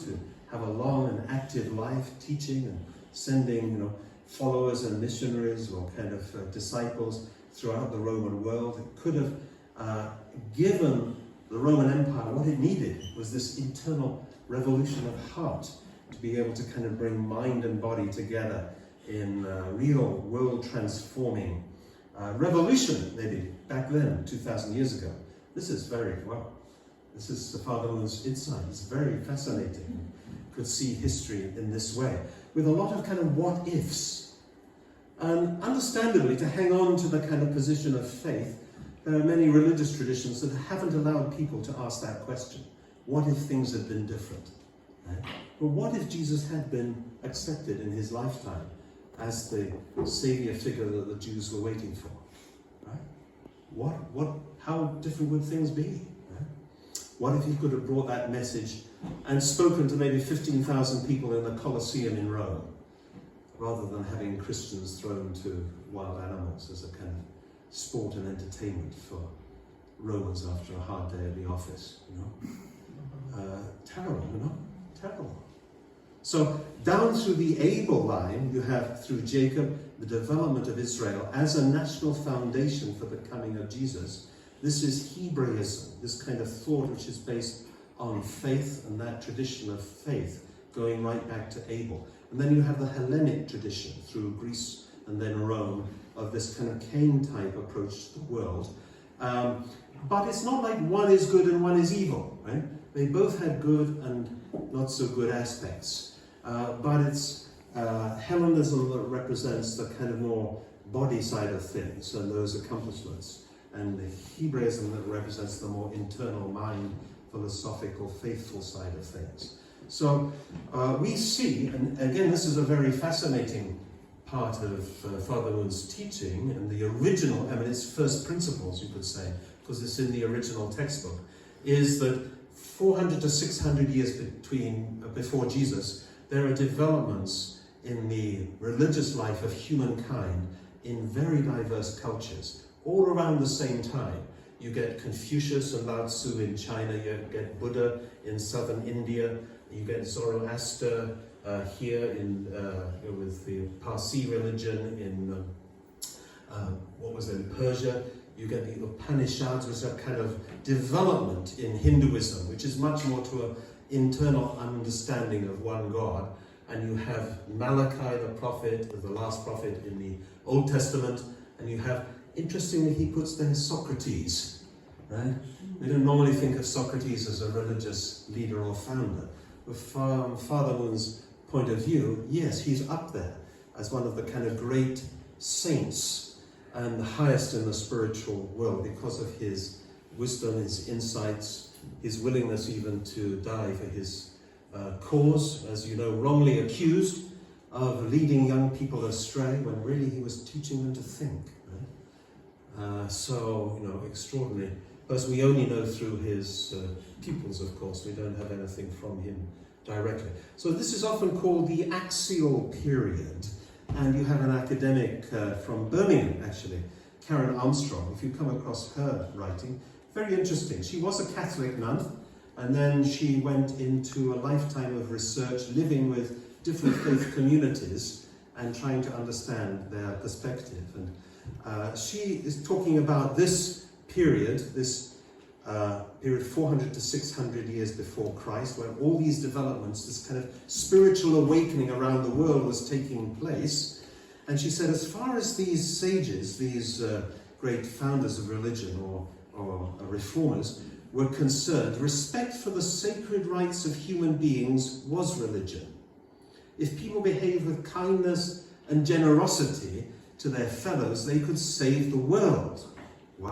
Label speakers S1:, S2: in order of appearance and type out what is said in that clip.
S1: to have a long and active life, teaching and sending, followers and missionaries or kind of disciples throughout the Roman world. It could have given the Roman Empire what it needed, was this internal revolution of heart, to be able to kind of bring mind and body together in real world transforming revolution they did back then, 2,000 years ago. This is this is the Father Moon's insight. It's very fascinating. Could see history in this way, with a lot of kind of what ifs. And understandably, to hang on to the kind of position of faith, there are many religious traditions that haven't allowed people to ask that question. What if things had been different? Right? But what if Jesus had been accepted in his lifetime as the saviour figure that the Jews were waiting for? Right? How different would things be? Right? What if he could have brought that message and spoken to maybe 15,000 people in the Colosseum in Rome, rather than having Christians thrown to wild animals as a kind of sport and entertainment for Romans after a hard day at the office, Terrible, Terrible. So down through the Abel line, you have, through Jacob, the development of Israel as a national foundation for the coming of Jesus. This is Hebraism, this kind of thought which is based on faith and that tradition of faith going right back to Abel. And then you have the Hellenic tradition through Greece and then Rome of this kind of Cain-type approach to the world. But it's not like one is good and one is evil, right? They both had good and not so good aspects. But it's Hellenism that represents the kind of more body side of things and those accomplishments, and the Hebraism that represents the more internal mind, philosophical, faithful side of things. So we see, and again, this is a very fascinating part of Father Moon's teaching, and the original, it's first principles, you could say, because it's in the original textbook, is that 400 to 600 years before Jesus, there are developments in the religious life of humankind in very diverse cultures, all around the same time. You get Confucius and Lao Tzu in China, you get Buddha in southern India, you get Zoroaster here with the Parsi religion in Persia. You get the Upanishads, which are kind of development in Hinduism, which is much more to an internal understanding of one God. And you have Malachi, the prophet, the last prophet in the Old Testament, and you have, interestingly, he puts there Socrates, right? We don't normally think of Socrates as a religious leader or founder. But from Father Moon's point of view, yes, he's up there as one of the kind of great saints and the highest in the spiritual world because of his wisdom, his insights, his willingness even to die for his cause, as you know, wrongly accused of leading young people astray when really he was teaching them to think. Right? Extraordinary. Because we only know through his pupils, of course. We don't have anything from him directly. So this is often called the axial period. And you have an academic from Birmingham, actually, Karen Armstrong. If you come across her writing, very interesting. She was a Catholic nun, and then she went into a lifetime of research, living with different faith communities and trying to understand their perspective. And she is talking about this period, period 400 to 600 years before Christ, where all these developments, this kind of spiritual awakening around the world was taking place. And she said, as far as these sages, these great founders of religion or reformers were concerned, respect for the sacred rights of human beings was religion. If people behaved with kindness and generosity to their fellows, they could save the world. Wow.